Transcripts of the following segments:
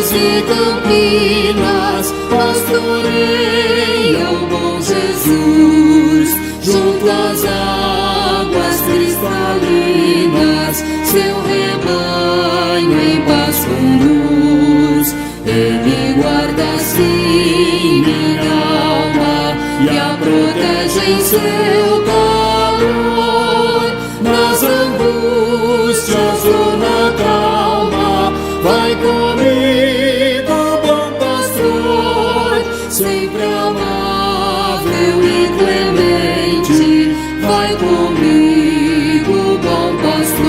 campos e campinas, pastoreia o bom Jesus, junto às águas cristalinas, seu rebanho em paz conduz. Ele guarda assim minha alma e a protege em seu calor. Nas angústias ou na calma, vai comigo, bom pastor, sempre amável e clemente. Vai comigo, bom pastor.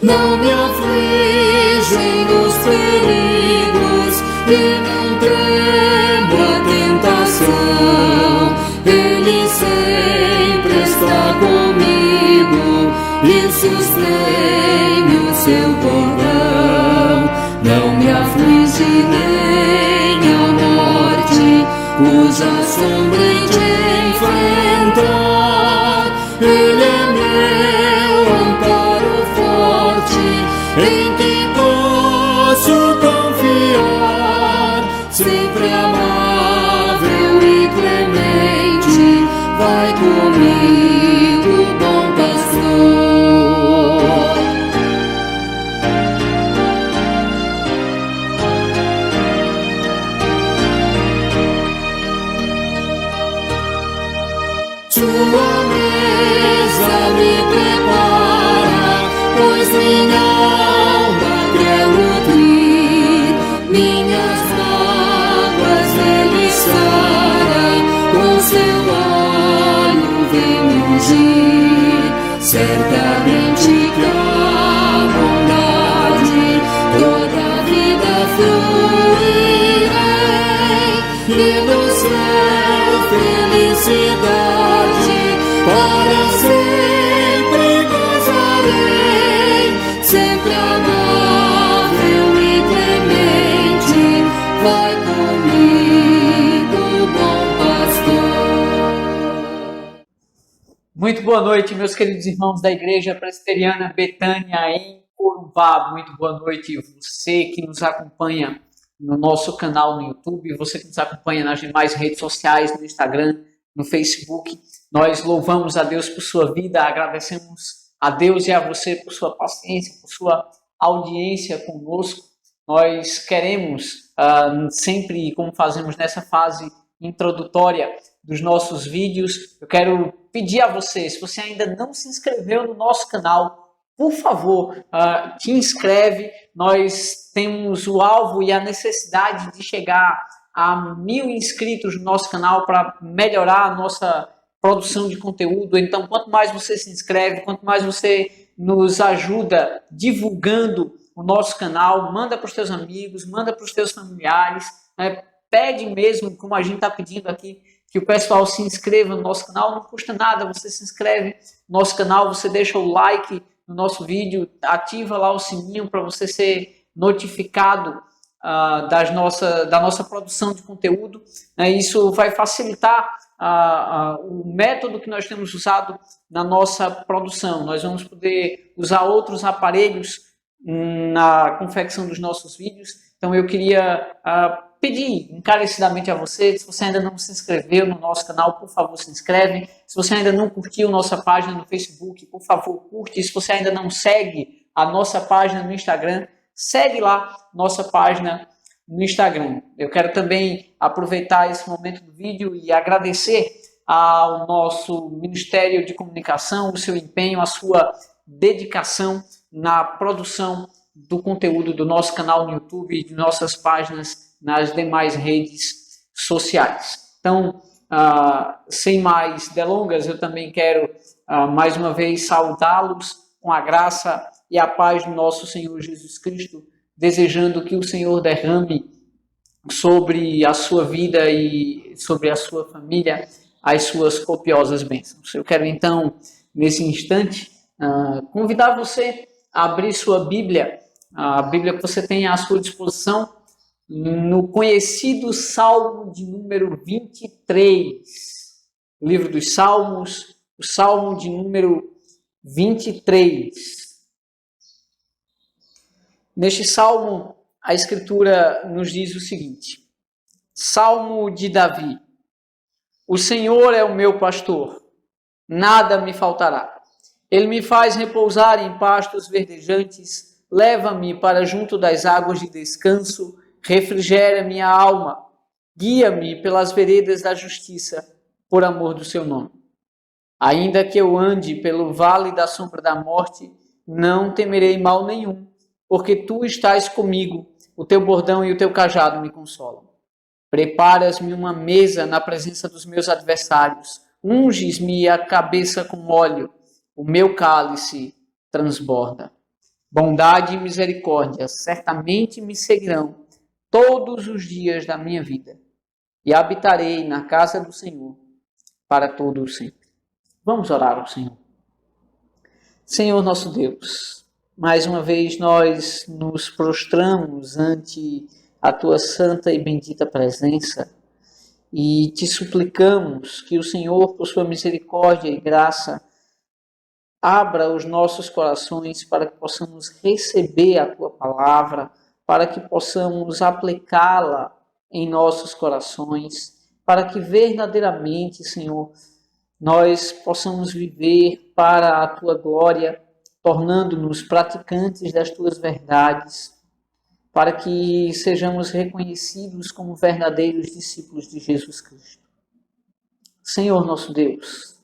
Não me afligem os perigos e não tremo a tentação. Ele sempre está comigo e sustém o seu cordão. Não me aflige nem a morte, cuja sombra em te enfrentar. Ele é meu amparo forte, em quem posso confiar, sempre amável e clemente. Vai comigo, bom pastor. Sua mesa me prepara, pois minha alma quer nutrir. Minhas mágoas ele sara, com seu óleo vem ungir. Certamente que a bondade toda a vida fluirei, e no céu felicidade para sempre gozarei, sempre amável e clemente. Vai comigo, bom pastor. Muito boa noite, meus queridos irmãos da Igreja Presbiteriana Betânia em Corumbá. Muito boa noite, você que nos acompanha no nosso canal no YouTube, você que nos acompanha nas demais redes sociais, no Instagram, no Facebook. Nós louvamos a Deus por sua vida, agradecemos a Deus e a você por sua paciência, por sua audiência conosco. Nós queremos, sempre como fazemos nessa fase introdutória dos nossos vídeos, eu quero pedir a você, se você ainda não se inscreveu no nosso canal, por favor, te inscreve. Nós temos o alvo e a necessidade de chegar a 1000 inscritos no nosso canal para melhorar a nossa produção de conteúdo. Então, quanto mais você se inscreve, quanto mais você nos ajuda divulgando o nosso canal, manda para os teus amigos, manda para os teus familiares, né? Pede mesmo, como a gente está pedindo aqui, que o pessoal se inscreva no nosso canal. Não custa nada, você se inscreve no nosso canal, você deixa o like no nosso vídeo, ativa lá o sininho para você ser notificado da nossa produção de conteúdo. Isso vai facilitar o método que nós temos usado na nossa produção. Nós vamos poder usar outros aparelhos na confecção dos nossos vídeos. Então eu queria pedir encarecidamente a você, se você ainda não se inscreveu no nosso canal, por favor se inscreve. Se você ainda não curtiu nossa página no Facebook, por favor curte. Se você ainda não segue a nossa página no Instagram, segue lá nossa página no Instagram. Eu quero também aproveitar esse momento do vídeo e agradecer ao nosso Ministério de Comunicação, o seu empenho, a sua dedicação na produção do conteúdo do nosso canal no YouTube e de nossas páginas nas demais redes sociais. Então, sem mais delongas, eu também quero mais uma vez saudá-los com a graça e a paz do nosso Senhor Jesus Cristo, desejando que o Senhor derrame sobre a sua vida e sobre a sua família as suas copiosas bênçãos. Eu quero então, nesse instante, convidar você a abrir sua Bíblia, a Bíblia que você tem à sua disposição, no conhecido Salmo de número 23, livro dos Salmos, o Salmo de número 23. Neste salmo, a Escritura nos diz o seguinte: Salmo de Davi. O Senhor é o meu pastor, nada me faltará. Ele me faz repousar em pastos verdejantes, leva-me para junto das águas de descanso, refrigera minha alma, guia-me pelas veredas da justiça, por amor do seu nome. Ainda que eu ande pelo vale da sombra da morte, não temerei mal nenhum, porque tu estás comigo, o teu bordão e o teu cajado me consolam. Preparas-me uma mesa na presença dos meus adversários, unges-me a cabeça com óleo, o meu cálice transborda. Bondade e misericórdia certamente me seguirão todos os dias da minha vida, e habitarei na casa do Senhor para todo o sempre. Vamos orar ao Senhor. Senhor nosso Deus, mais uma vez nós nos prostramos ante a tua santa e bendita presença e te suplicamos que o Senhor, por sua misericórdia e graça, abra os nossos corações para que possamos receber a tua palavra, para que possamos aplicá-la em nossos corações, para que verdadeiramente, Senhor, nós possamos viver para a tua glória, tornando-nos praticantes das tuas verdades, para que sejamos reconhecidos como verdadeiros discípulos de Jesus Cristo. Senhor nosso Deus,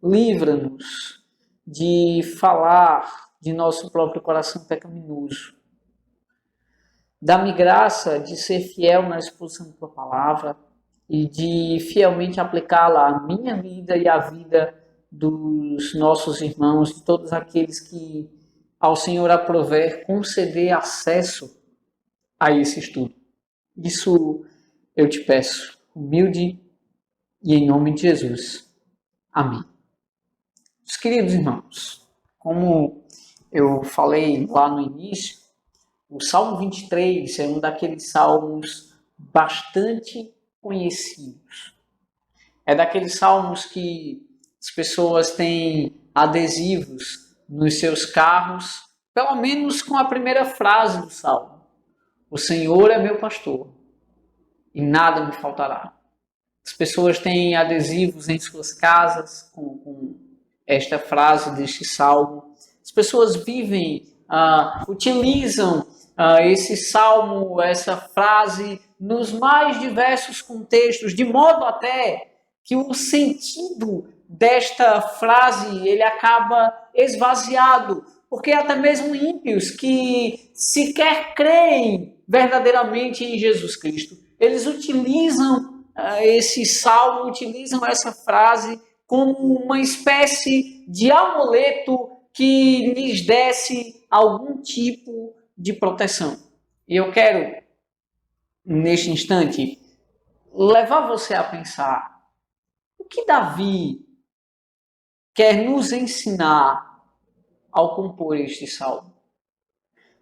livra-nos de falar de nosso próprio coração pecaminoso. Dá-me graça de ser fiel na exposição da tua palavra e de fielmente aplicá-la à minha vida e à vida dos nossos irmãos, de todos aqueles que ao Senhor aprover conceder acesso a esse estudo. Isso eu te peço, humilde e em nome de Jesus. Amém. Meus queridos irmãos, como eu falei lá no início, o Salmo 23 é um daqueles salmos bastante conhecidos. É daqueles salmos que as pessoas têm adesivos nos seus carros, pelo menos com a primeira frase do salmo. O Senhor é meu pastor e nada me faltará. As pessoas têm adesivos em suas casas com esta frase deste salmo. As pessoas utilizam esse salmo, essa frase, nos mais diversos contextos, de modo até que o sentido desta frase ele acaba esvaziado, porque até mesmo ímpios que sequer creem verdadeiramente em Jesus Cristo, eles utilizam esse salmo, utilizam essa frase como uma espécie de amuleto que lhes desse algum tipo de proteção. E eu quero, neste instante, levar você a pensar o que Davi quer nos ensinar ao compor este salmo.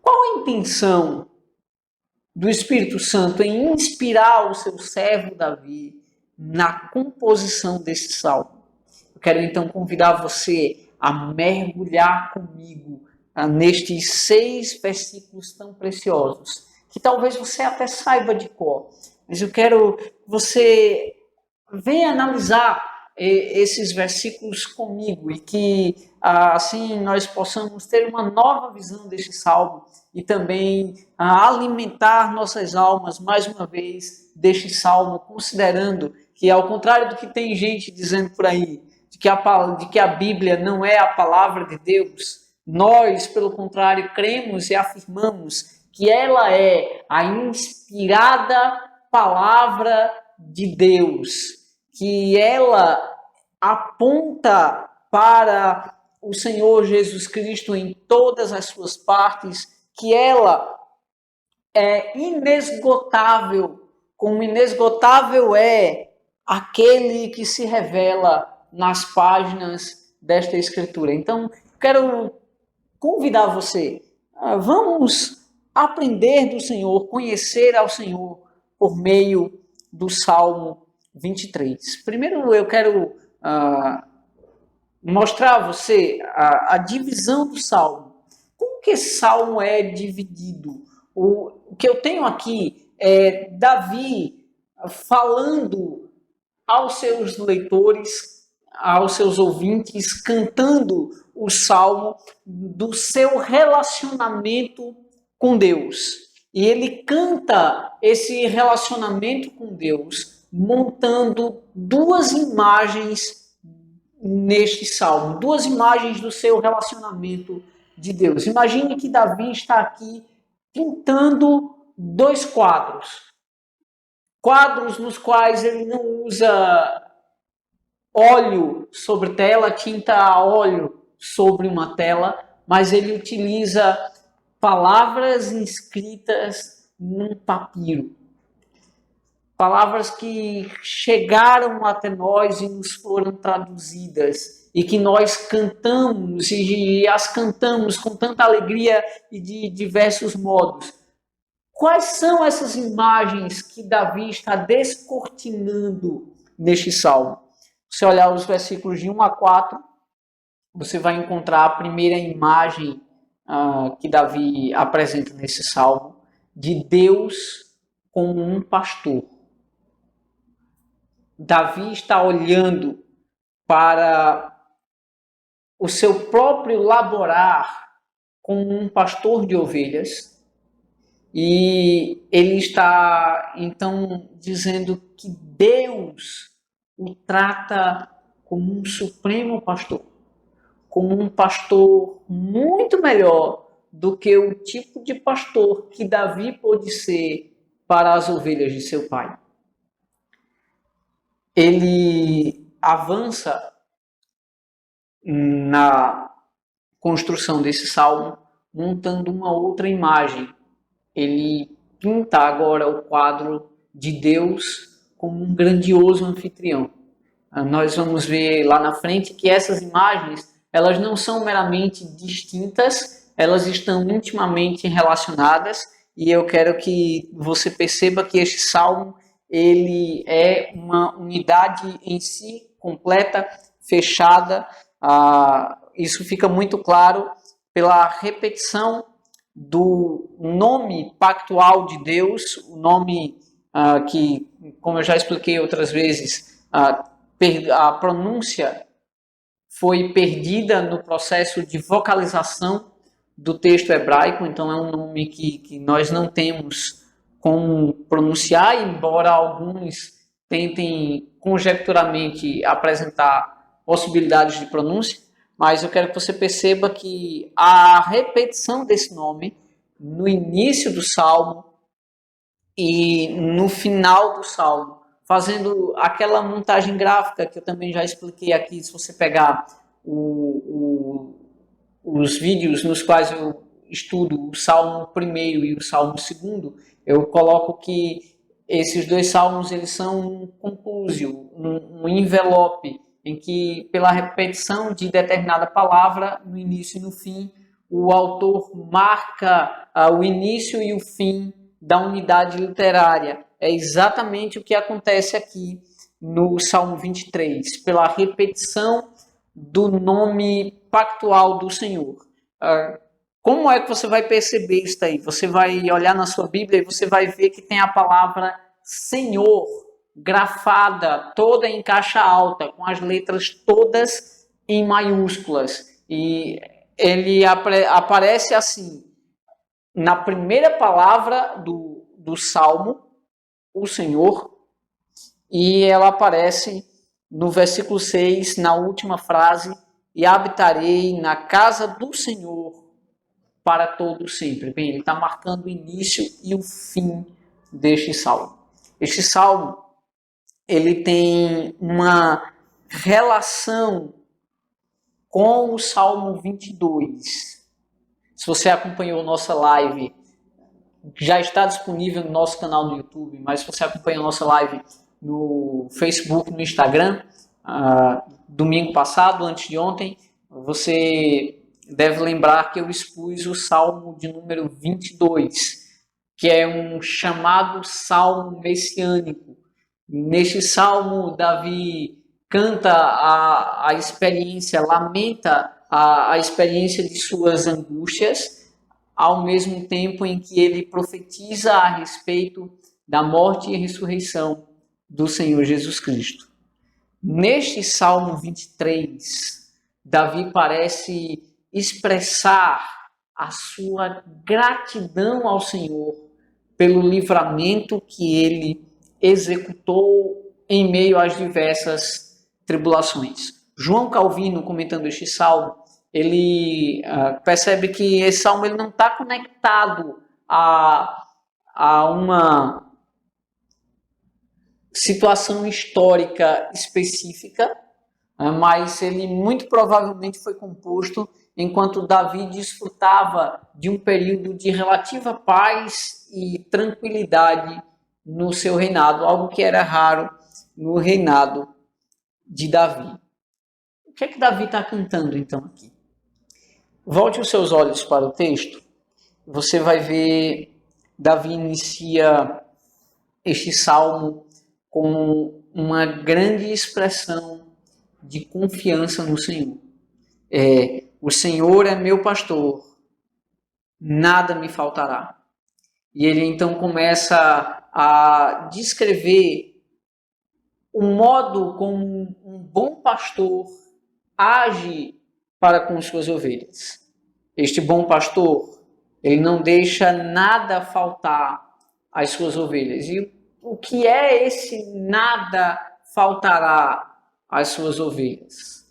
Qual a intenção do Espírito Santo em inspirar o seu servo Davi na composição deste salmo? Eu quero então convidar você a mergulhar comigo nestes 6 versículos tão preciosos, que talvez você até saiba de cor, mas eu quero que você venha analisar esses versículos comigo e que assim nós possamos ter uma nova visão deste salmo e também alimentar nossas almas mais uma vez deste salmo, considerando que, ao contrário do que tem gente dizendo por aí, de que a Bíblia não é a palavra de Deus, nós, pelo contrário, cremos e afirmamos que ela é a inspirada palavra de Deus, que ela aponta para o Senhor Jesus Cristo em todas as suas partes, que ela é inesgotável, como inesgotável é aquele que se revela nas páginas desta Escritura. Então, quero convidar você, vamos aprender do Senhor, conhecer ao Senhor por meio do Salmo 23. Primeiro eu quero mostrar a você a divisão do Salmo. Como como que esse salmo é dividido? O que eu tenho aqui é Davi falando aos seus leitores, aos seus ouvintes, cantando o salmo do seu relacionamento com Deus. E ele canta esse relacionamento com Deus montando duas imagens neste salmo, duas imagens do seu relacionamento de Deus. Imagine que Davi está aqui pintando dois quadros nos quais ele não usa óleo sobre tela, tinta a óleo sobre uma tela, mas ele utiliza palavras inscritas num papiro. Palavras que chegaram até nós e nos foram traduzidas e que nós cantamos e as cantamos com tanta alegria e de diversos modos. Quais são essas imagens que Davi está descortinando neste salmo? Se olhar os versículos de 1 a 4, você vai encontrar a primeira imagem que Davi apresenta nesse salmo, de Deus como um pastor. Davi está olhando para o seu próprio laborar como um pastor de ovelhas e ele está então dizendo que Deus o trata como um supremo pastor, como um pastor muito melhor do que o tipo de pastor que Davi pôde ser para as ovelhas de seu pai. Ele avança na construção desse salmo, montando uma outra imagem. Ele pinta agora o quadro de Deus como um grandioso anfitrião. Nós vamos ver lá na frente que essas imagens, elas não são meramente distintas, elas estão intimamente relacionadas, e eu quero que você perceba que este salmo ele é uma unidade em si, completa, fechada. Isso fica muito claro pela repetição do nome pactual de Deus, o nome que, como eu já expliquei outras vezes, a pronúncia foi perdida no processo de vocalização do texto hebraico, então é um nome que nós não temos como pronunciar, embora alguns tentem conjecturalmente apresentar possibilidades de pronúncia, mas eu quero que você perceba que a repetição desse nome no início do salmo e no final do salmo, fazendo aquela montagem gráfica que eu também já expliquei aqui, se você pegar os vídeos nos quais eu estudo o Salmo 1º e o Salmo 2º, eu coloco que esses dois salmos eles são um compúsio, um envelope, em que pela repetição de determinada palavra no início e no fim, o autor marca o início e o fim da unidade literária. É exatamente o que acontece aqui no Salmo 23, pela repetição do nome pactual do Senhor. Como é que você vai perceber isso aí? Você vai olhar na sua Bíblia e você vai ver que tem a palavra Senhor grafada toda em caixa alta, com as letras todas em maiúsculas. E ele aparece assim, na primeira palavra do Salmo, o Senhor, e ela aparece no versículo 6, na última frase, e habitarei na casa do Senhor para todo sempre. Bem, ele está marcando o início e o fim deste salmo. Este salmo, ele tem uma relação com o Salmo 22. Se você acompanhou nossa live, já está disponível no nosso canal no YouTube, mas se você acompanhou nossa live no Facebook, no Instagram, domingo passado, antes de ontem, você deve lembrar que eu expus o Salmo de número 22, que é um chamado Salmo messiânico. Neste Salmo, Davi canta a experiência, lamenta a experiência de suas angústias, ao mesmo tempo em que ele profetiza a respeito da morte e ressurreição do Senhor Jesus Cristo. Neste Salmo 23, Davi parece expressar a sua gratidão ao Senhor pelo livramento que ele executou em meio às diversas tribulações. João Calvino, comentando este salmo, ele percebe que esse salmo ele não está conectado a uma situação histórica específica, mas ele muito provavelmente foi composto enquanto Davi desfrutava de um período de relativa paz e tranquilidade no seu reinado, algo que era raro no reinado de Davi. O que é que Davi está cantando então aqui? Volte os seus olhos para o texto, você vai ver Davi inicia este salmo com uma grande expressão de confiança no Senhor. O Senhor é meu pastor, nada me faltará. E ele então começa a descrever o modo como um bom pastor age para com suas ovelhas. Este bom pastor, ele não deixa nada faltar às suas ovelhas. E o que é esse nada faltará às suas ovelhas?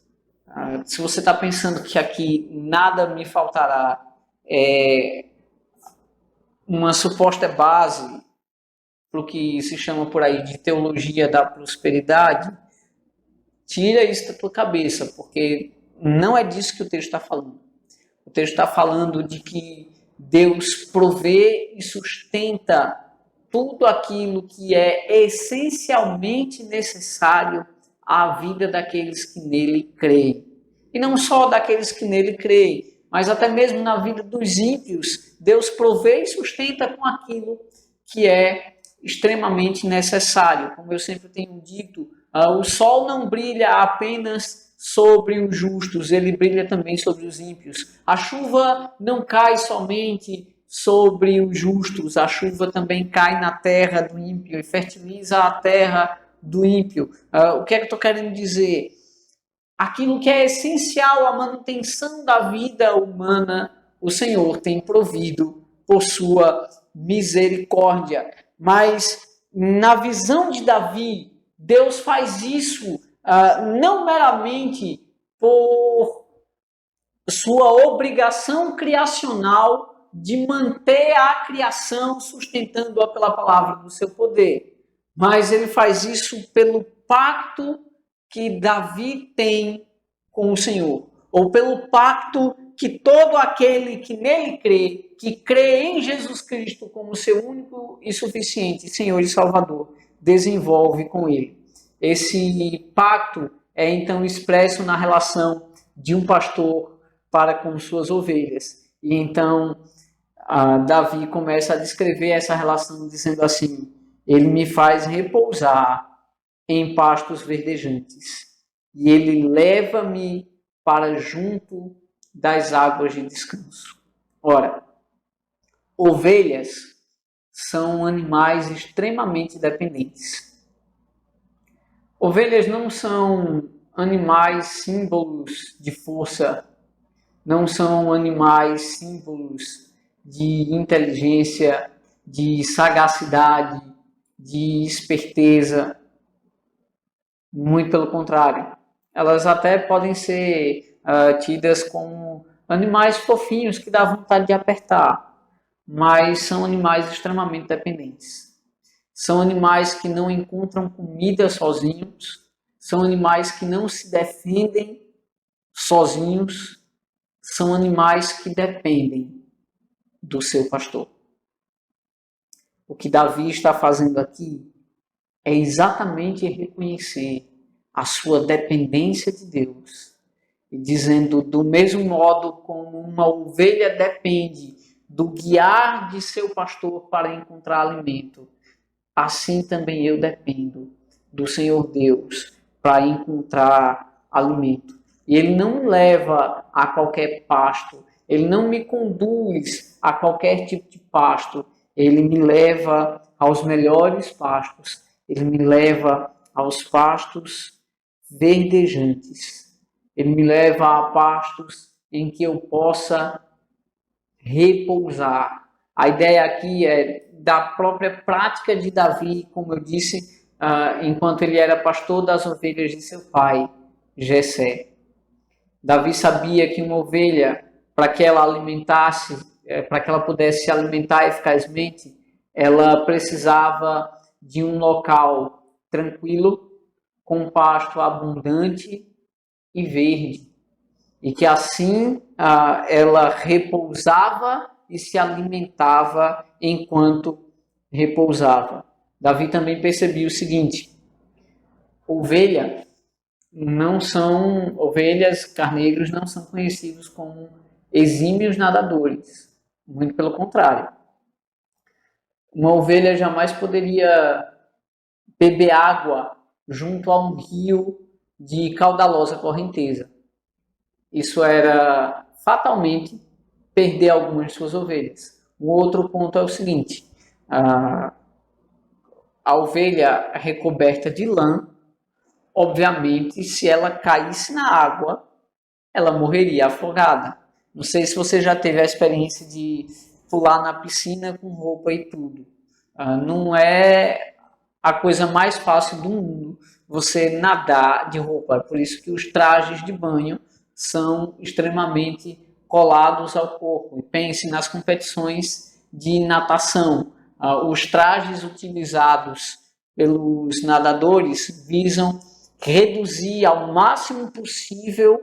Se você está pensando que aqui nada me faltará é uma suposta base para o que se chama por aí de teologia da prosperidade, tira isso da tua cabeça, porque não é disso que o texto está falando. O texto está falando de que Deus provê e sustenta tudo aquilo que é essencialmente necessário à vida daqueles que nele creem. E não só daqueles que nele creem, mas até mesmo na vida dos ímpios, Deus provê e sustenta com aquilo que é extremamente necessário. Como eu sempre tenho dito, o sol não brilha apenas sobre os justos, ele brilha também sobre os ímpios. A chuva não cai somente sobre os justos, a chuva também cai na terra do ímpio e fertiliza a terra do ímpio. O que é que eu estou querendo dizer? Aquilo que é essencial à manutenção da vida humana, o Senhor tem provido por sua misericórdia. Mas na visão de Davi, Deus faz isso não meramente por sua obrigação criacional de manter a criação sustentando-a pela palavra do seu poder, mas ele faz isso pelo pacto que Davi tem com o Senhor, ou pelo pacto que todo aquele que nele crê, que crê em Jesus Cristo como seu único e suficiente Senhor e Salvador, desenvolve com ele. Esse pacto é então expresso na relação de um pastor para com suas ovelhas. E então Davi começa a descrever essa relação dizendo assim: ele me faz repousar em pastos verdejantes e ele leva-me para junto das águas de descanso. Ora, ovelhas são animais extremamente dependentes. Ovelhas não são animais símbolos de força, não são animais símbolos de inteligência, de sagacidade, de esperteza. Muito pelo contrário. Elas até podem ser tidas como animais fofinhos que dá vontade de apertar, mas são animais extremamente dependentes. São animais que não encontram comida sozinhos, são animais que não se defendem sozinhos, são animais que dependem do seu pastor. O que Davi está fazendo aqui é exatamente reconhecer a sua dependência de Deus e dizendo, do mesmo modo como uma ovelha depende do guiar de seu pastor para encontrar alimento, assim também eu dependo do Senhor Deus para encontrar alimento. E ele não me leva a qualquer pasto, ele não me conduz a qualquer tipo de pasto. Ele me leva aos melhores pastos. Ele me leva aos pastos verdejantes. Ele me leva a pastos em que eu possa repousar. A ideia aqui é da própria prática de Davi, como eu disse, enquanto ele era pastor das ovelhas de seu pai, Jessé. Davi sabia que uma ovelha, para que ela alimentasse, para que ela pudesse se alimentar eficazmente, ela precisava de um local tranquilo, com pasto abundante e verde. E que assim ela repousava e se alimentava enquanto repousava. Davi também percebia o seguinte: ovelhas, carneiros não são conhecidos como exímios nadadores. Muito pelo contrário. Uma ovelha jamais poderia beber água junto a um rio de caudalosa correnteza. Isso era fatalmente perder algumas de suas ovelhas. Um outro ponto é o seguinte: a ovelha recoberta de lã, obviamente, se ela caísse na água, ela morreria afogada. Não sei se você já teve a experiência de pular na piscina com roupa e tudo. Não é a coisa mais fácil do mundo você nadar de roupa. É por isso que os trajes de banho são extremamente colados ao corpo. E pense nas competições de natação. Os trajes utilizados pelos nadadores visam reduzir ao máximo possível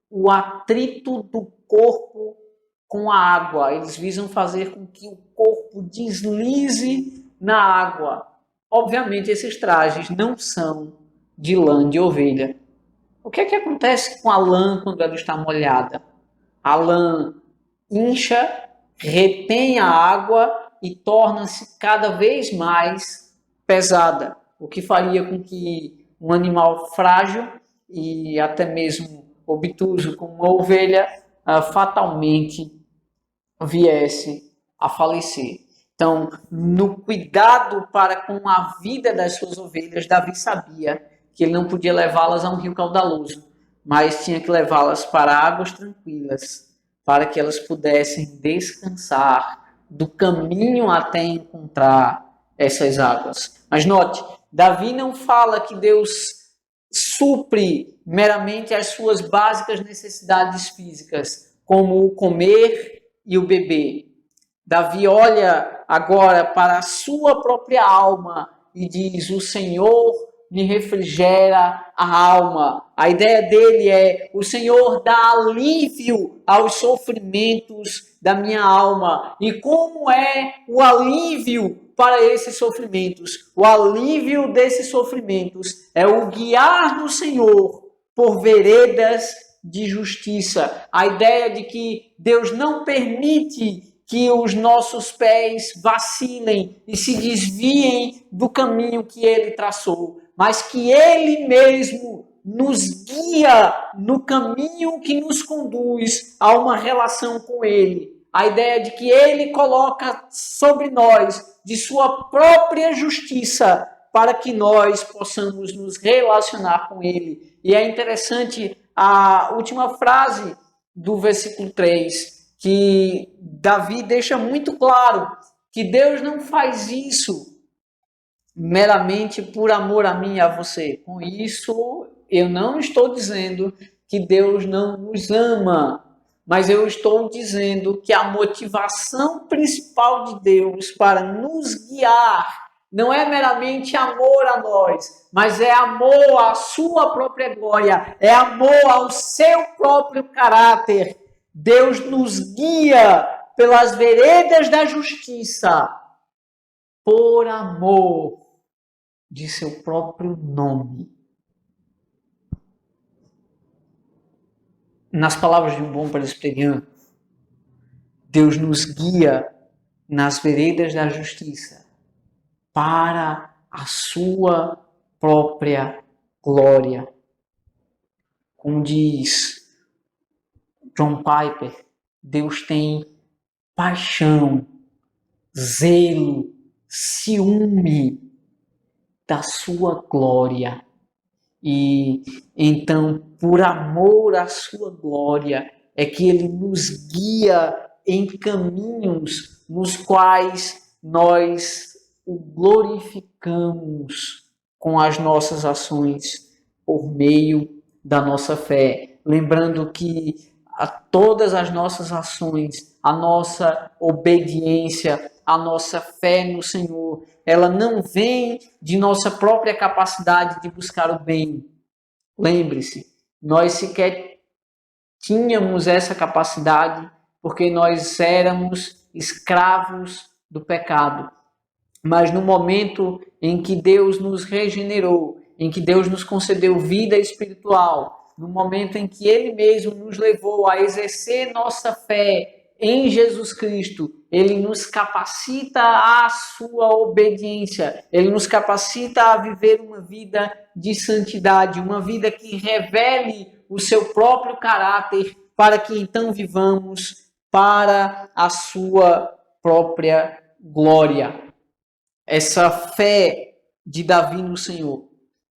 o atrito do corpo com a água. Eles visam fazer com que o corpo deslize na água. Obviamente, esses trajes não são de lã de ovelha. O que é que acontece com a lã quando ela está molhada? A lã incha, retém a água e torna-se cada vez mais pesada, o que faria com que um animal frágil e até mesmo obtuso como uma ovelha fatalmente viesse a falecer. Então, no cuidado para com a vida das suas ovelhas, Davi sabia que ele não podia levá-las a um rio caudaloso, mas tinha que levá-las para águas tranquilas, para que elas pudessem descansar do caminho até encontrar essas águas. Mas note, Davi não fala que Deus supre meramente as suas básicas necessidades físicas, como o comer e o beber. Davi olha agora para a sua própria alma e diz: o Senhor me refrigera a alma. A ideia dele é: o Senhor dá alívio aos sofrimentos da minha alma. E como é o alívio para esses sofrimentos? O alívio desses sofrimentos é o guiar do Senhor por veredas de justiça. A ideia de que Deus não permite que os nossos pés vacilem e se desviem do caminho que Ele traçou, mas que Ele mesmo nos guia no caminho que nos conduz a uma relação com Ele. A ideia de que Ele coloca sobre nós de sua própria justiça para que nós possamos nos relacionar com Ele. E é interessante a última frase do versículo 3, que Davi deixa muito claro que Deus não faz isso meramente por amor a mim e a você. Com isso, eu não estou dizendo que Deus não nos ama, mas eu estou dizendo que a motivação principal de Deus para nos guiar não é meramente amor a nós, mas é amor à sua própria glória, é amor ao seu próprio caráter. Deus nos guia pelas veredas da justiça por amor de seu próprio nome. Nas palavras de um bom presbiteriano, Deus nos guia nas veredas da justiça para a sua própria glória. Como diz John Piper, Deus tem paixão, zelo, ciúme da sua glória. E então, por amor à sua glória, é que ele nos guia em caminhos nos quais nós o glorificamos com as nossas ações por meio da nossa fé. Lembrando que a todas as nossas ações, a nossa obediência, a nossa fé no Senhor, ela não vem de nossa própria capacidade de buscar o bem. Lembre-se, nós sequer tínhamos essa capacidade porque nós éramos escravos do pecado. Mas no momento em que Deus nos regenerou, em que Deus nos concedeu vida espiritual, no momento em que Ele mesmo nos levou a exercer nossa fé em Jesus Cristo, Ele nos capacita à sua obediência, Ele nos capacita a viver uma vida de santidade, uma vida que revele o seu próprio caráter, para que então vivamos para a sua própria glória. Essa fé de Davi no Senhor,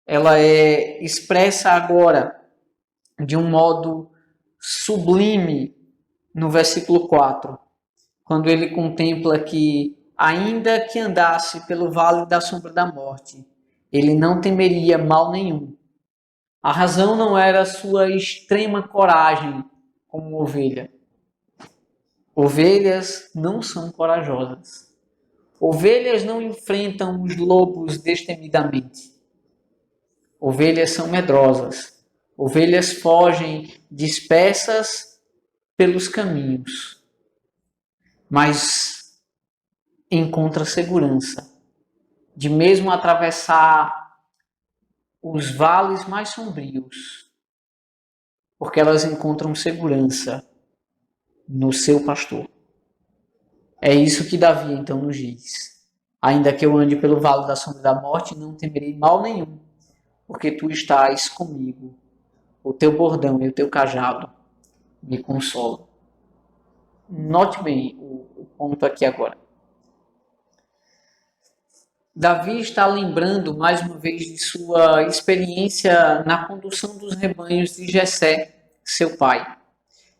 ela é expressa agora de um modo sublime no versículo 4, quando ele contempla que, ainda que andasse pelo vale da sombra da morte, ele não temeria mal nenhum. A razão não era sua extrema coragem como ovelha. Ovelhas não são corajosas. Ovelhas não enfrentam os lobos destemidamente. Ovelhas são medrosas. Ovelhas fogem dispersas pelos caminhos, mas encontram segurança de mesmo atravessar os vales mais sombrios, porque elas encontram segurança no seu pastor. É isso que Davi então nos diz. Ainda que eu ande pelo vale da sombra da morte, não temerei mal nenhum, porque tu estás comigo. O teu bordão e o teu cajado me consolam. Note bem o ponto aqui agora. Davi está lembrando mais uma vez de sua experiência na condução dos rebanhos de Jessé, seu pai.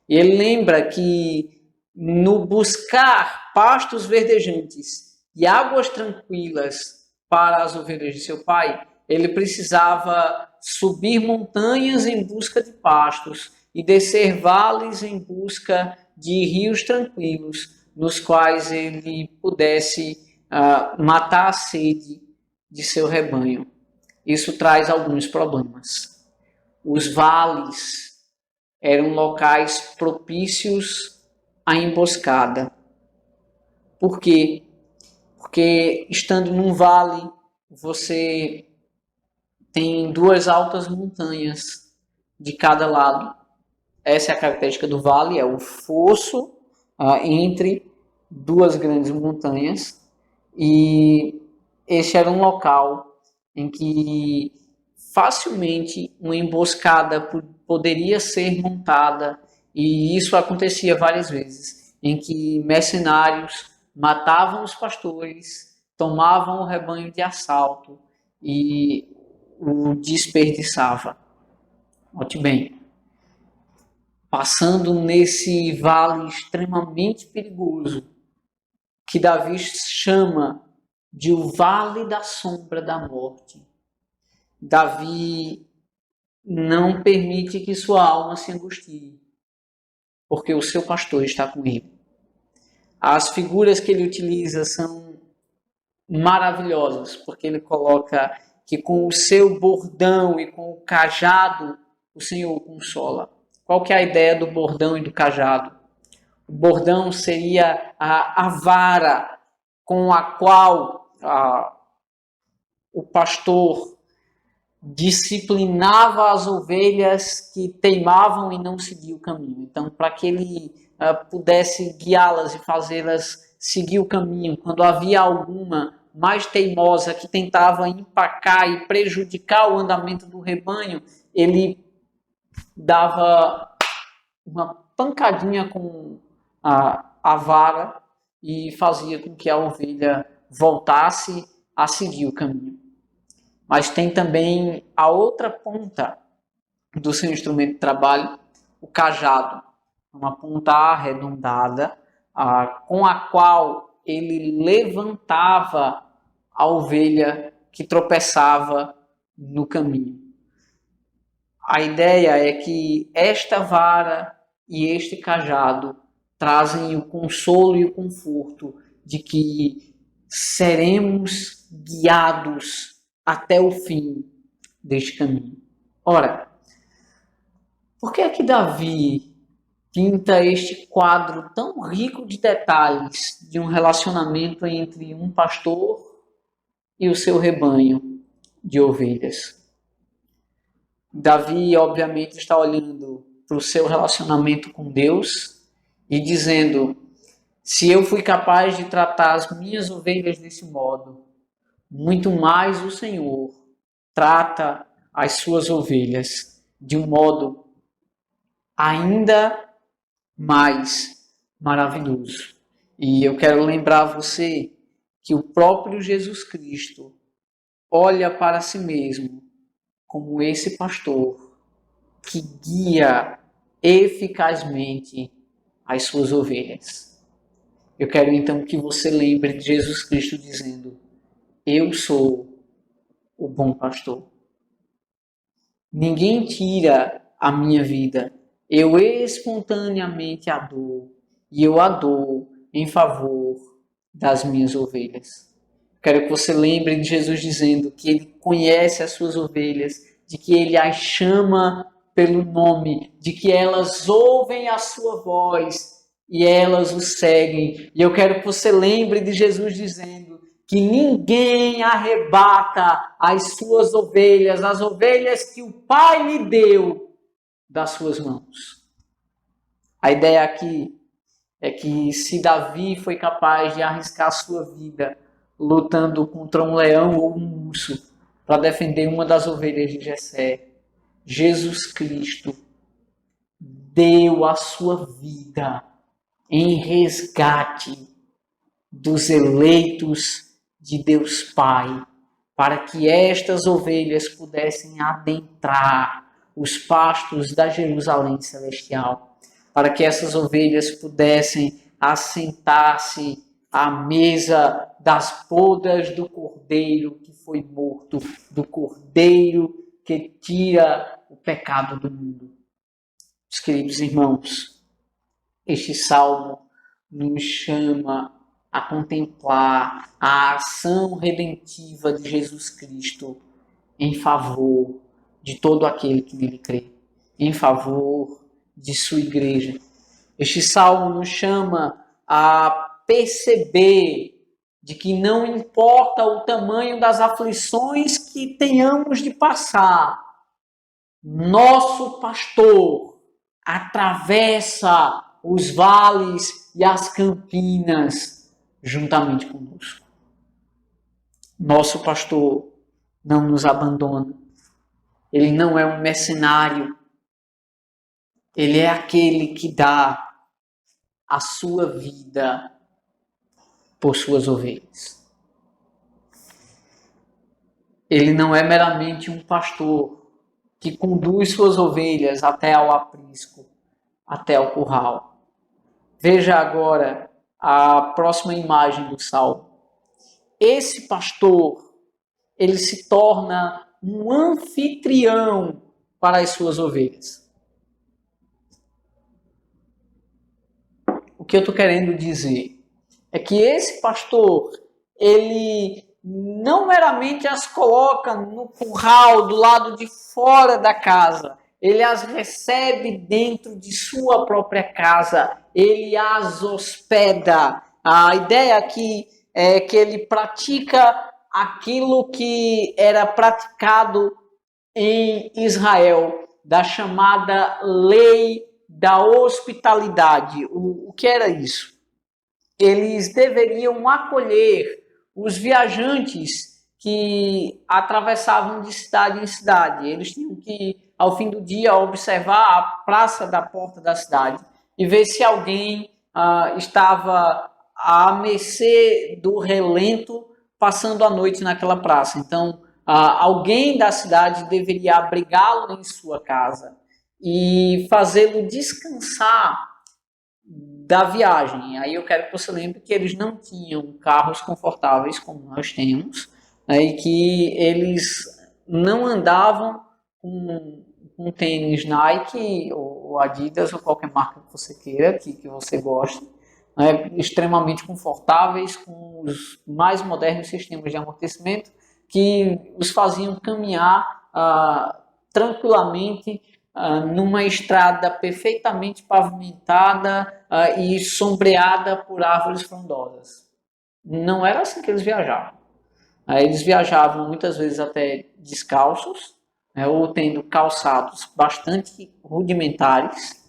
E ele lembra que no buscar pastos verdejantes e águas tranquilas para as ovelhas de seu pai, ele precisava subir montanhas em busca de pastos e descer vales em busca de rios tranquilos, nos quais ele pudesse matar a sede de seu rebanho. Isso traz alguns problemas. Os vales eram locais propícios à emboscada. Por quê? Porque estando num vale, você tem duas altas montanhas de cada lado. Essa é a característica do vale, é o fosso entre duas grandes montanhas. E este era um local em que facilmente uma emboscada poderia ser montada, e isso acontecia várias vezes, em que mercenários matavam os pastores, tomavam o rebanho de assalto e o desperdiçava. Note bem, passando nesse vale extremamente perigoso, que Davi chama de o vale da sombra da morte. Davi não permite que sua alma se angustie, porque o seu pastor está com ele. As figuras que ele utiliza são maravilhosas, porque ele coloca que com o seu bordão e com o cajado o Senhor o consola. Qual que é a ideia do bordão e do cajado? O bordão seria a vara com a qual o pastor disciplinava as ovelhas que teimavam e não seguiam o caminho. Então, para que ele pudesse guiá-las e fazê-las seguir o caminho, quando havia alguma mais teimosa que tentava empacar e prejudicar o andamento do rebanho, ele dava uma pancadinha com a a vara e fazia com que a ovelha voltasse a seguir o caminho. Mas tem também a outra ponta do seu instrumento de trabalho, o cajado, uma ponta arredondada, com a qual ele levantava a ovelha que tropeçava no caminho. A ideia é que esta vara e este cajado trazem o consolo e o conforto de que seremos guiados até o fim deste caminho. Ora, por que é que Davi pinta este quadro tão rico de detalhes de um relacionamento entre um pastor e o seu rebanho de ovelhas? Davi, obviamente, está olhando para o seu relacionamento com Deus e dizendo: se eu fui capaz de tratar as minhas ovelhas desse modo, muito mais o Senhor trata as suas ovelhas de um modo ainda mais maravilhoso. E eu quero lembrar você que o próprio Jesus Cristo olha para si mesmo como esse pastor que guia eficazmente as suas ovelhas. Eu quero então que você lembre de Jesus Cristo dizendo: eu sou o bom pastor. Ninguém tira a minha vida. Eu espontaneamente a dou, e eu a dou em favor das minhas ovelhas. Quero que você lembre de Jesus dizendo que ele conhece as suas ovelhas, de que ele as chama pelo nome, de que elas ouvem a sua voz e elas o seguem. E eu quero que você lembre de Jesus dizendo que ninguém arrebata as suas ovelhas, as ovelhas que o Pai lhe deu, das suas mãos. A ideia aqui é que se Davi foi capaz de arriscar a sua vida lutando contra um leão ou um urso para defender uma das ovelhas de Jessé, Jesus Cristo deu a sua vida em resgate dos eleitos de Deus Pai, para que estas ovelhas pudessem adentrar os pastos da Jerusalém celestial, para que essas ovelhas pudessem assentar-se à mesa das bodas do Cordeiro que foi morto, do Cordeiro que tira o pecado do mundo. Meus queridos irmãos, este salmo nos chama a contemplar a ação redentiva de Jesus Cristo em favor de todo aquele que nele crê, em favor de sua igreja. Este salmo nos chama a perceber de que não importa o tamanho das aflições que tenhamos de passar, nosso pastor atravessa os vales e as campinas juntamente conosco. Nosso pastor não nos abandona. Ele não é um mercenário. Ele é aquele que dá a sua vida por suas ovelhas. Ele não é meramente um pastor que conduz suas ovelhas até ao aprisco, até ao curral. Veja agora a próxima imagem do salmo. Esse pastor, ele se torna um anfitrião para as suas ovelhas. O que eu estou querendo dizer é que esse pastor, ele não meramente as coloca no curral do lado de fora da casa, ele as recebe dentro de sua própria casa, ele as hospeda. A ideia aqui é que ele pratica aquilo que era praticado em Israel, da chamada lei da hospitalidade. O que era isso? Eles deveriam acolher os viajantes que atravessavam de cidade em cidade. Eles tinham que, ao fim do dia, observar a praça da porta da cidade e ver se alguém estava à mercê do relento, passando a noite naquela praça. Então, alguém da cidade deveria abrigá-lo em sua casa e fazê-lo descansar da viagem. Aí eu quero que você lembre que eles não tinham carros confortáveis como nós temos, né, e que eles não andavam com tênis Nike ou Adidas ou qualquer marca que você queira, que você goste, né, extremamente confortáveis, com os mais modernos sistemas de amortecimento que os faziam caminhar tranquilamente numa estrada perfeitamente pavimentada e sombreada por árvores frondosas. Não era assim que eles viajavam. Eles viajavam muitas vezes até descalços, ou tendo calçados bastante rudimentares,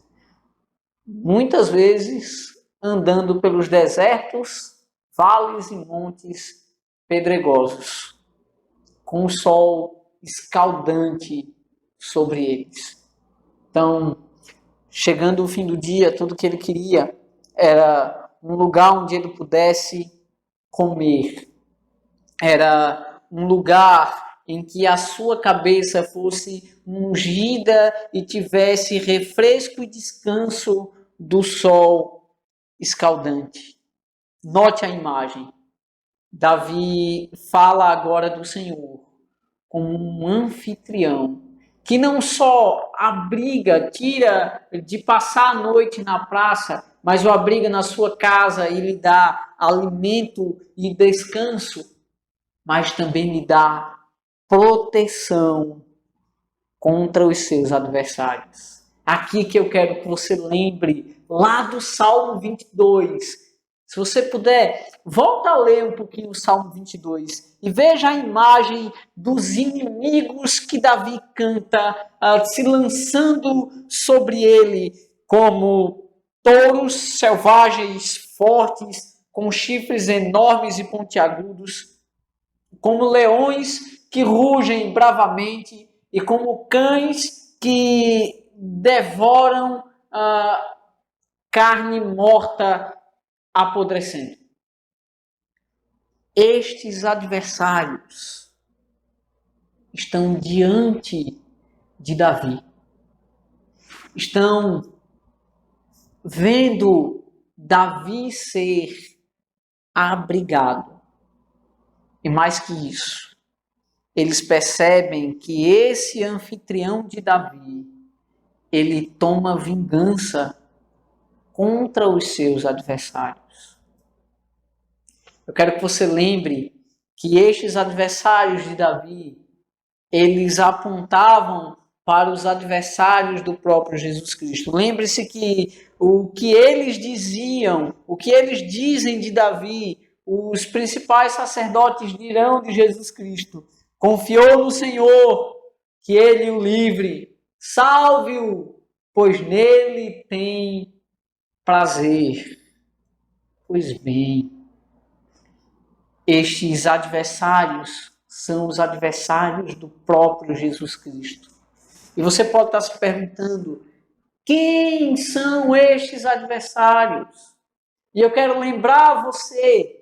muitas vezes andando pelos desertos, vales e montes pedregosos, com o sol escaldante sobre eles. Então, chegando o fim do dia, tudo que ele queria era um lugar onde ele pudesse comer. Era um lugar em que a sua cabeça fosse ungida e tivesse refresco e descanso do sol escaldante. Note a imagem. Davi fala agora do Senhor como um anfitrião que não só abriga, tira de passar a noite na praça, mas o abriga na sua casa e lhe dá alimento e descanso, mas também lhe dá proteção contra os seus adversários. Aqui que eu quero que você lembre, lá do Salmo 22. Se você puder, volta a ler um pouquinho o Salmo 22 e veja a imagem dos inimigos que Davi canta, se lançando sobre ele como touros selvagens, fortes, com chifres enormes e pontiagudos, como leões que rugem bravamente e como cães que devoram carne morta apodrecendo. Estes adversários estão diante de Davi. Estão vendo Davi ser abrigado. E mais que isso, eles percebem que esse anfitrião de Davi, ele toma vingança contra os seus adversários. Eu quero que você lembre que estes adversários de Davi, eles apontavam para os adversários do próprio Jesus Cristo. Lembre-se que o que eles diziam, o que eles dizem de Davi, os principais sacerdotes dirão de Jesus Cristo: confiou no Senhor, que ele o livre, salve-o, pois nele tem prazer. Pois bem, estes adversários são os adversários do próprio Jesus Cristo. E você pode estar se perguntando: quem são estes adversários? E eu quero lembrar você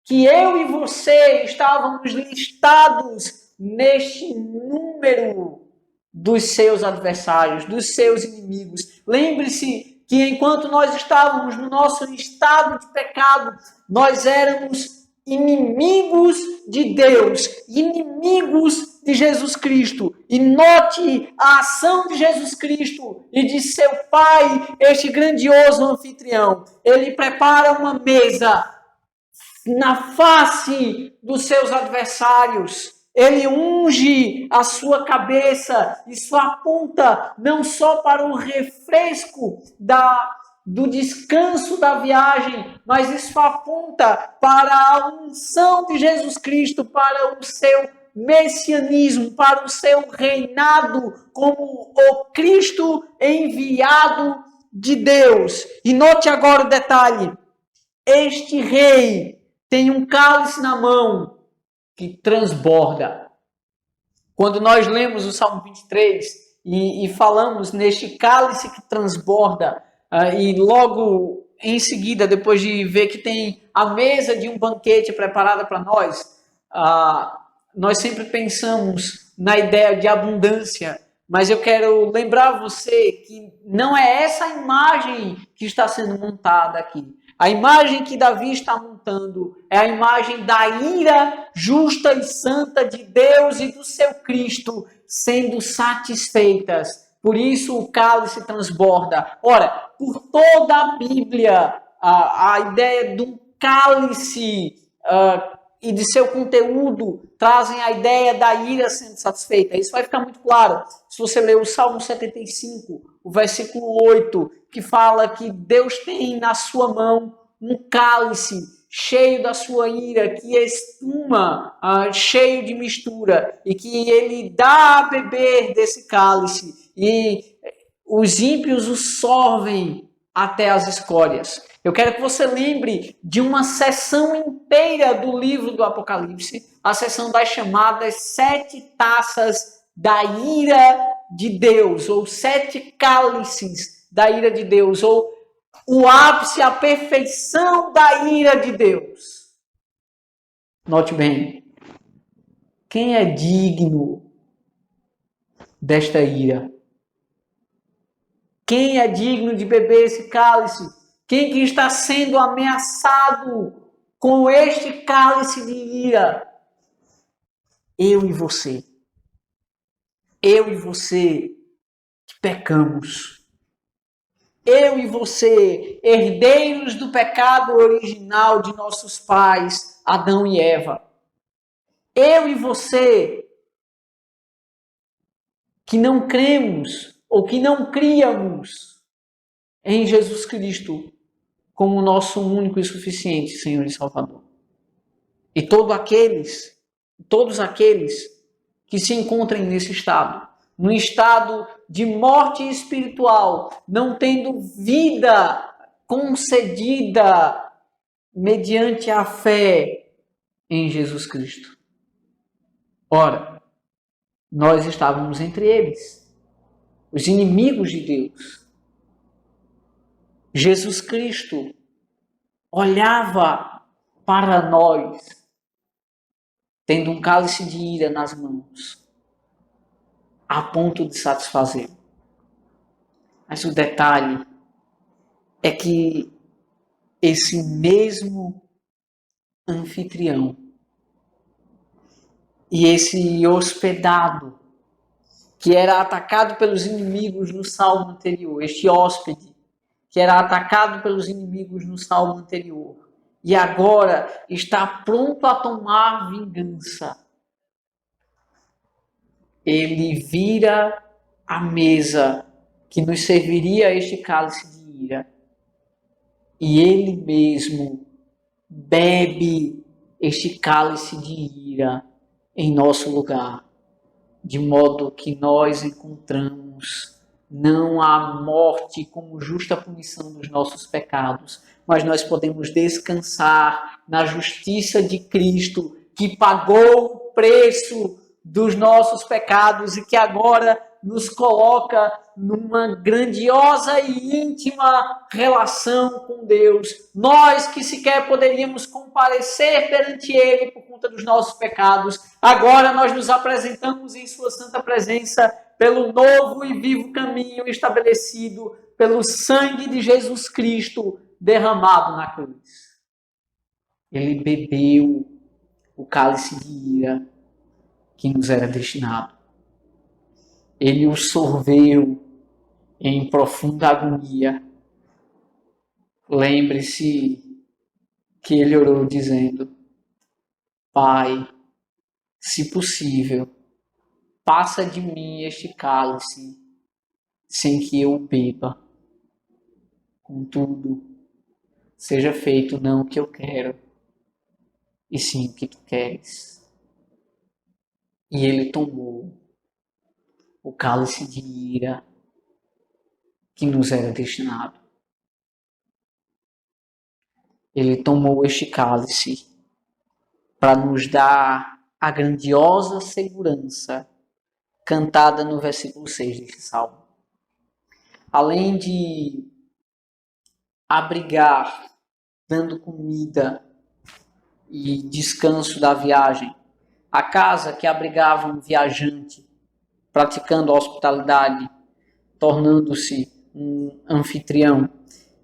que eu e você estávamos listados neste número dos seus adversários, dos seus inimigos. Lembre-se que enquanto nós estávamos no nosso estado de pecado, nós éramos inimigos de Deus, inimigos de Jesus Cristo. E note a ação de Jesus Cristo e de seu Pai, este grandioso anfitrião. Ele prepara uma mesa na face dos seus adversários. Ele unge a sua cabeça, isso aponta não só para o refresco do descanso da viagem, mas isso aponta para a unção de Jesus Cristo, para o seu messianismo, para o seu reinado como o Cristo enviado de Deus. E note agora o detalhe: este rei tem um cálice na mão que transborda. Quando nós lemos o Salmo 23 e falamos neste cálice que transborda, e logo em seguida, depois de ver que tem a mesa de um banquete preparada para nós, nós sempre pensamos na ideia de abundância, mas eu quero lembrar você que não é essa a imagem que está sendo montada aqui. A imagem que Davi está montando é a imagem da ira justa e santa de Deus e do seu Cristo sendo satisfeitas. Por isso o cálice transborda. Ora, por toda a Bíblia, a ideia de um cálice e de seu conteúdo trazem a ideia da ira sendo satisfeita. Isso vai ficar muito claro se você ler o Salmo 75, o versículo 8, que fala que Deus tem na sua mão um cálice cheio da sua ira, que espuma, cheio de mistura, e que ele dá a beber desse cálice, e os ímpios o sorvem até as escórias. Eu quero que você lembre de uma sessão inteira do livro do Apocalipse, a sessão das chamadas 7 taças da ira de Deus, ou 7 cálices da ira de Deus, ou o ápice, a perfeição da ira de Deus. Note bem, quem é digno desta ira? Quem é digno de beber esse cálice? Quem que está sendo ameaçado com este cálice de ira? Eu e você. Eu e você que pecamos. Eu e você, herdeiros do pecado original de nossos pais, Adão e Eva. Eu e você que não cremos ou que não críamos em Jesus Cristo como nosso único e suficiente Senhor e Salvador. E todos aqueles que se encontrem nesse estado, no estado de morte espiritual, não tendo vida concedida mediante a fé em Jesus Cristo. Ora, nós estávamos entre eles, os inimigos de Deus. Jesus Cristo olhava para nós, tendo um cálice de ira nas mãos, a ponto de satisfazer. Mas o detalhe é que esse mesmo anfitrião e esse hospedado que era atacado pelos inimigos no salmo anterior, este hóspede que era atacado pelos inimigos no salmo anterior e agora está pronto a tomar vingança, ele vira a mesa que nos serviria este cálice de ira e ele mesmo bebe este cálice de ira em nosso lugar, de modo que nós encontramos não a morte como justa punição dos nossos pecados, mas nós podemos descansar na justiça de Cristo, que pagou o preço dos nossos pecados e que agora nos coloca numa grandiosa e íntima relação com Deus. Nós que sequer poderíamos comparecer perante Ele por conta dos nossos pecados, agora nós nos apresentamos em Sua santa presença pelo novo e vivo caminho estabelecido pelo sangue de Jesus Cristo derramado na cruz. Ele bebeu o cálice de ira que nos era destinado. Ele o sorveu em profunda agonia. Lembre-se que ele orou dizendo: Pai, se possível, passa de mim este cálice sem que eu beba. Contudo, seja feito não o que eu quero, e sim o que tu queres. E ele tomou o cálice de ira que nos era destinado. Ele tomou este cálice para nos dar a grandiosa segurança cantada no versículo 6 desse salmo. Além de abrigar, dando comida e descanso da viagem. A casa que abrigava um viajante, praticando a hospitalidade, tornando-se um anfitrião,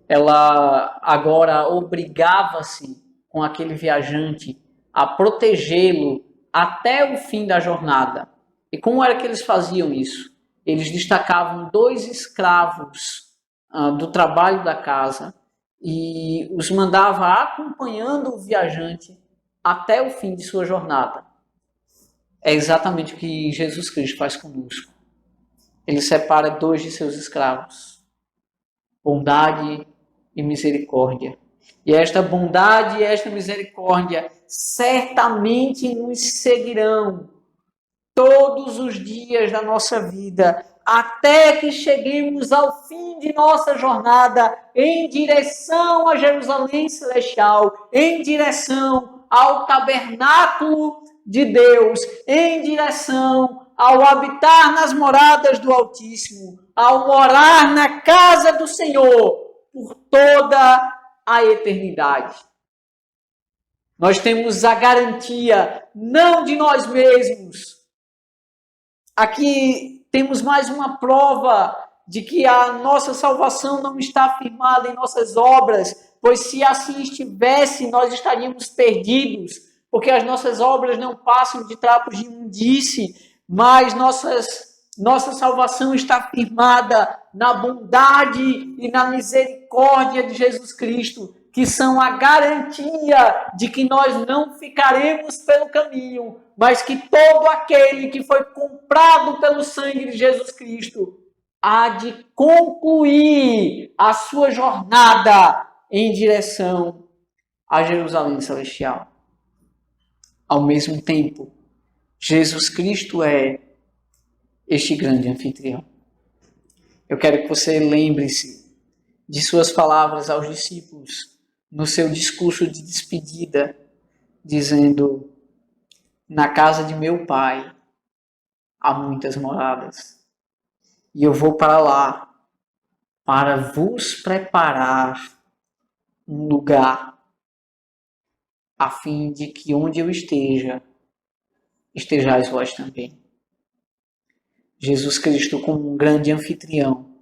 ela agora obrigava-se com aquele viajante a protegê-lo até o fim da jornada. E como era que eles faziam isso? Eles destacavam 2 escravos do trabalho da casa e os mandava acompanhando o viajante até o fim de sua jornada. É exatamente o que Jesus Cristo faz conosco. Ele separa 2 de seus escravos, bondade e misericórdia. E esta bondade e esta misericórdia certamente nos seguirão todos os dias da nossa vida, até que cheguemos ao fim de nossa jornada em direção a Jerusalém Celestial, em direção ao tabernáculo de Deus, em direção ao habitar nas moradas do Altíssimo, ao morar na casa do Senhor por toda a eternidade. Nós temos a garantia, não de nós mesmos. Aqui temos mais uma prova de que a nossa salvação não está firmada em nossas obras, pois se assim estivesse, nós estaríamos perdidos, porque as nossas obras não passam de trapos de imundície, mas nossa salvação está firmada na bondade e na misericórdia de Jesus Cristo, que são a garantia de que nós não ficaremos pelo caminho, mas que todo aquele que foi comprado pelo sangue de Jesus Cristo há de concluir a sua jornada em direção a Jerusalém Celestial. Ao mesmo tempo, Jesus Cristo é este grande anfitrião. Eu quero que você lembre-se de suas palavras aos discípulos no seu discurso de despedida, dizendo: na casa de meu Pai há muitas moradas, e eu vou para lá para vos preparar um lugar, a fim de que onde eu esteja, estejais vós também. Jesus Cristo, como um grande anfitrião,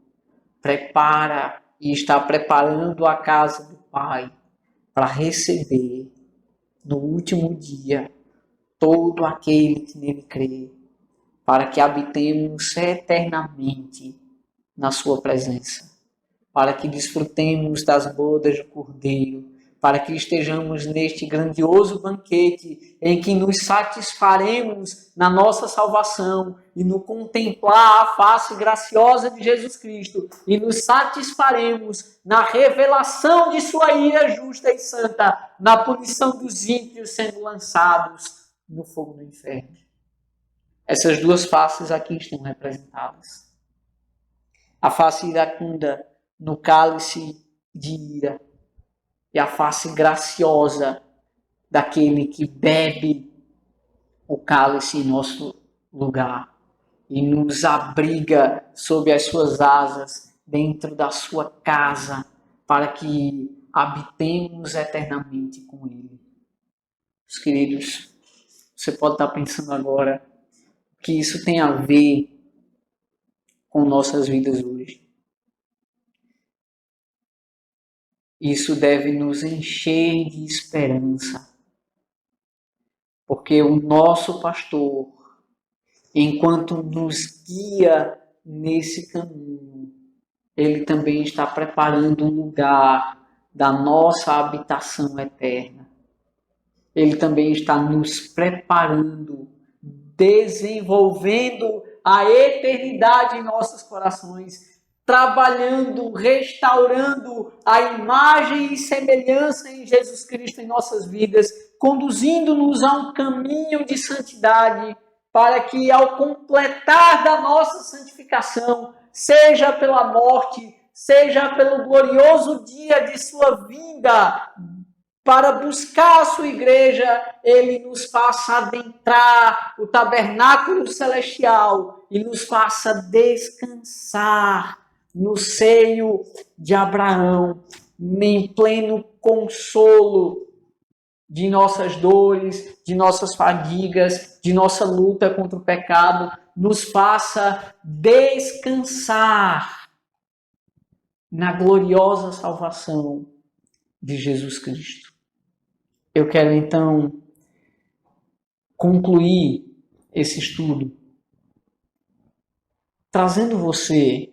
prepara e está preparando a casa do Pai para receber no último dia todo aquele que nele crê, para que habitemos eternamente na sua presença, para que desfrutemos das bodas do Cordeiro, para que estejamos neste grandioso banquete em que nos satisfaremos na nossa salvação e no contemplar a face graciosa de Jesus Cristo e nos satisfaremos na revelação de sua ira justa e santa, na punição dos ímpios sendo lançados no fogo do inferno. Essas 2 faces aqui estão representadas. A face iracunda no cálice de ira e a face graciosa daquele que bebe o cálice em nosso lugar e nos abriga sob as suas asas, dentro da sua casa, para que habitemos eternamente com Ele. Meus queridos, você pode estar pensando agora que isso tem a ver com nossas vidas hoje. Isso deve nos encher de esperança, porque o nosso pastor, enquanto nos guia nesse caminho, ele também está preparando um lugar da nossa habitação eterna. Ele também está nos preparando, desenvolvendo a eternidade em nossos corações, trabalhando, restaurando a imagem e semelhança em Jesus Cristo em nossas vidas, conduzindo-nos a um caminho de santidade, para que ao completar da nossa santificação, seja pela morte, seja pelo glorioso dia de sua vinda, para buscar a sua igreja, ele nos faça adentrar o tabernáculo celestial e nos faça descansar no seio de Abraão, em pleno consolo de nossas dores, de nossas fadigas, de nossa luta contra o pecado, nos faça descansar na gloriosa salvação de Jesus Cristo. Eu quero então concluir esse estudo trazendo você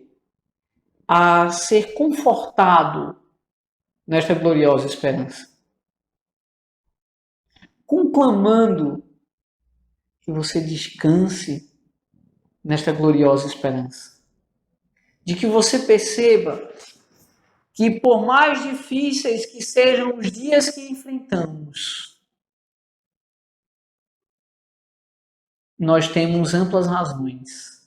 a ser confortado nesta gloriosa esperança, conclamando que você descanse nesta gloriosa esperança, de que você perceba que por mais difíceis que sejam os dias que enfrentamos, nós temos amplas razões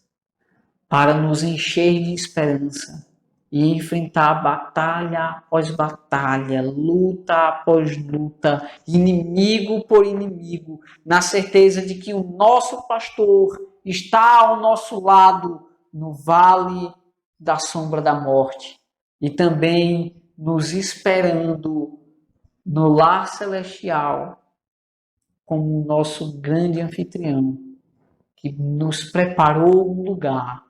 para nos encher de esperança e enfrentar batalha após batalha, luta após luta, inimigo por inimigo, na certeza de que o nosso pastor está ao nosso lado no vale da sombra da morte e também nos esperando no lar celestial como o nosso grande anfitrião que nos preparou um lugar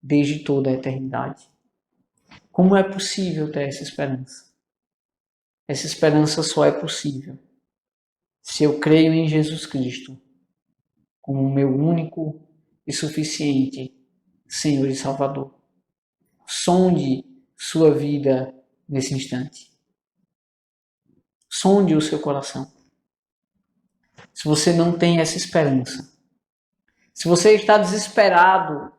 desde toda a eternidade. Como é possível ter essa esperança? Essa esperança só é possível se eu creio em Jesus Cristo como meu único e suficiente Senhor e Salvador. Sonde sua vida nesse instante. Sonde o seu coração. Se você não tem essa esperança, se você está desesperado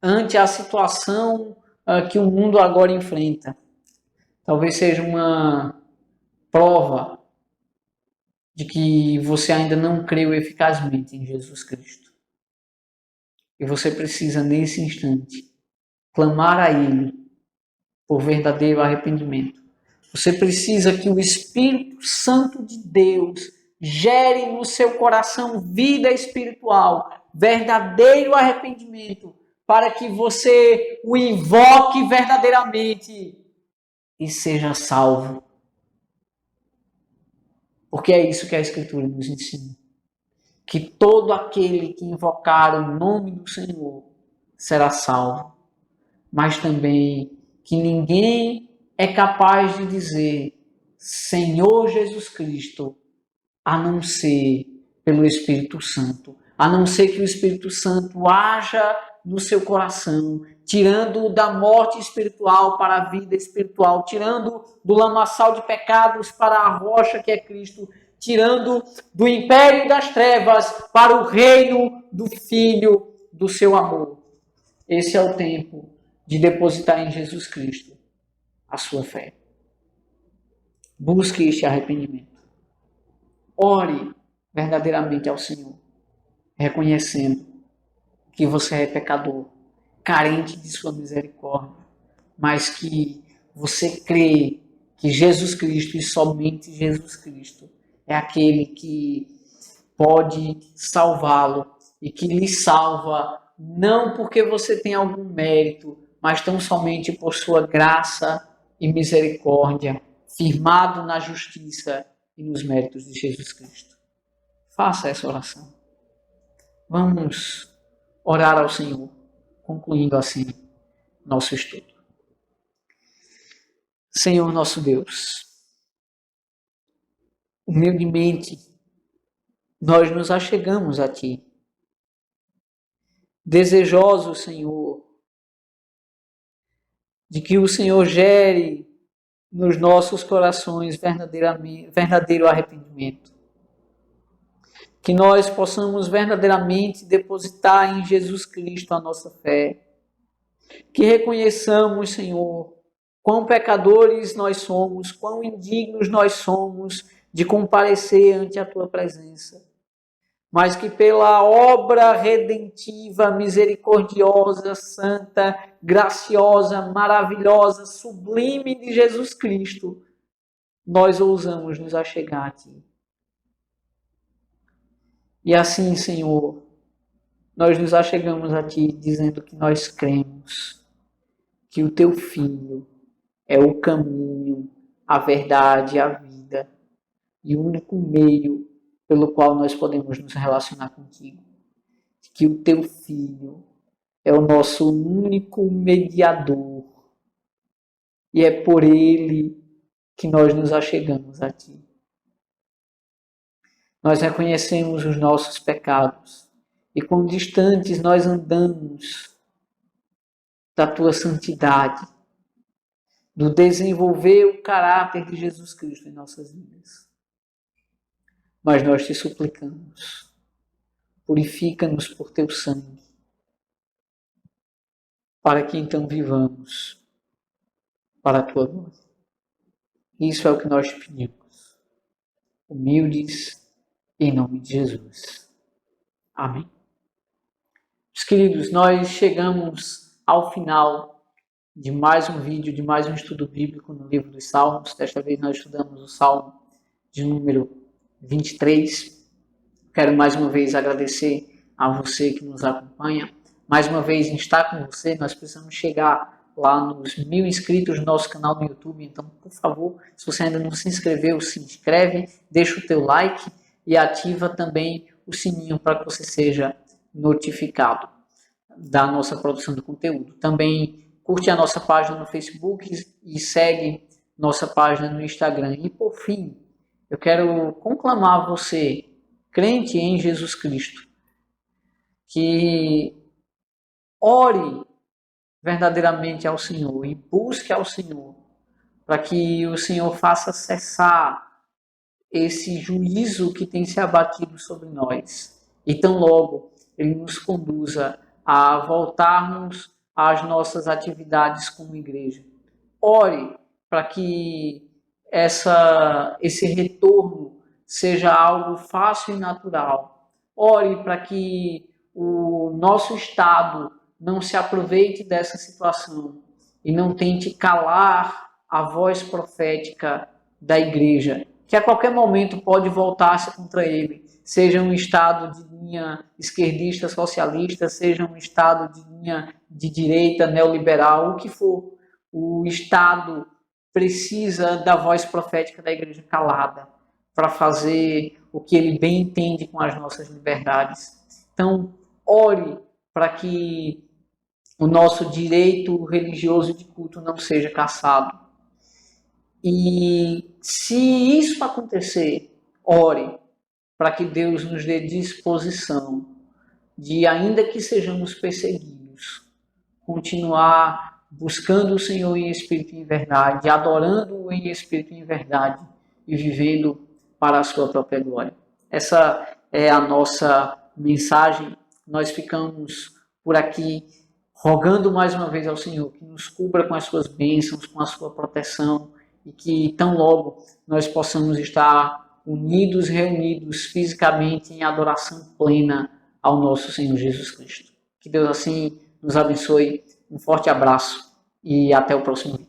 ante a situação que o mundo agora enfrenta, talvez seja uma prova de que você ainda não creu eficazmente em Jesus Cristo. E você precisa, nesse instante, clamar a Ele por verdadeiro arrependimento. Você precisa que o Espírito Santo de Deus gere no seu coração vida espiritual, verdadeiro arrependimento, para que você o invoque verdadeiramente e seja salvo. Porque é isso que a Escritura nos ensina. Que todo aquele que invocar o nome do Senhor será salvo. Mas também que ninguém é capaz de dizer Senhor Jesus Cristo, a não ser pelo Espírito Santo. A não ser que o Espírito Santo haja no seu coração, tirando da morte espiritual para a vida espiritual, tirando do lamaçal de pecados para a rocha que é Cristo, tirando do império das trevas para o reino do Filho do seu amor. Esse é o tempo de depositar em Jesus Cristo a sua fé. Busque este arrependimento. Ore verdadeiramente ao Senhor, reconhecendo que você é pecador, carente de sua misericórdia, mas que você crê que Jesus Cristo e somente Jesus Cristo é aquele que pode salvá-lo e que lhe salva não porque você tem algum mérito, mas tão somente por sua graça e misericórdia, firmado na justiça e nos méritos de Jesus Cristo. Faça essa oração. Vamos orar ao Senhor, concluindo assim nosso estudo. Senhor nosso Deus, humildemente nós nos achegamos a Ti, desejosos, Senhor, de que o Senhor gere nos nossos corações verdadeiro arrependimento. Que nós possamos verdadeiramente depositar em Jesus Cristo a nossa fé. Que reconheçamos, Senhor, quão pecadores nós somos, quão indignos nós somos de comparecer ante a Tua presença. Mas que pela obra redentiva, misericordiosa, santa, graciosa, maravilhosa, sublime de Jesus Cristo, nós ousamos nos achegar a Ti. E assim, Senhor, nós nos achegamos a Ti dizendo que nós cremos que o Teu Filho é o caminho, a verdade e a vida, e o único meio pelo qual nós podemos nos relacionar contigo. Que o teu Filho é o nosso único mediador, e é por ele que nós nos achegamos a ti. Nós reconhecemos os nossos pecados, e quão distantes nós andamos da tua santidade, do desenvolver o caráter de Jesus Cristo em nossas vidas. Mas nós te suplicamos, purifica-nos por teu sangue, para que então vivamos para a tua glória. Isso é o que nós te pedimos, humildes, em nome de Jesus. Amém. Meus queridos, nós chegamos ao final de mais um vídeo, de mais um estudo bíblico no livro dos Salmos. Desta vez nós estudamos o Salmo de número 23. Quero mais uma vez agradecer a você que nos acompanha. Mais uma vez, estar com você, nós precisamos chegar lá nos 1000 inscritos no nosso canal no YouTube. Então, por favor, se você ainda não se inscreveu, se inscreve, deixa o teu like e ativa também o sininho para que você seja notificado da nossa produção de conteúdo. Também curte a nossa página no Facebook e segue nossa página no Instagram. E por fim, eu quero conclamar você, crente em Jesus Cristo, que ore verdadeiramente ao Senhor e busque ao Senhor, para que o Senhor faça cessar esse juízo que tem se abatido sobre nós. E tão logo Ele nos conduza a voltarmos às nossas atividades como igreja. Ore para que esse retorno seja algo fácil e natural. Ore para que o nosso Estado não se aproveite dessa situação e não tente calar a voz profética da igreja, que a qualquer momento pode voltar-se contra ele, seja um Estado de linha esquerdista, socialista, seja um Estado de linha de direita, neoliberal, o que for. O Estado precisa da voz profética da igreja calada para fazer o que ele bem entende com as nossas liberdades. Então, ore para que o nosso direito religioso de culto não seja cassado. E se isso acontecer, ore para que Deus nos dê disposição de, ainda que sejamos perseguidos, continuar buscando o Senhor em espírito e em verdade, adorando-o em espírito e em verdade e vivendo para a sua própria glória. Essa é a nossa mensagem. Nós ficamos por aqui rogando mais uma vez ao Senhor que nos cubra com as suas bênçãos, com a sua proteção, e que tão logo nós possamos estar unidos, reunidos fisicamente em adoração plena ao nosso Senhor Jesus Cristo. Que Deus assim nos abençoe. Um forte abraço e até o próximo vídeo.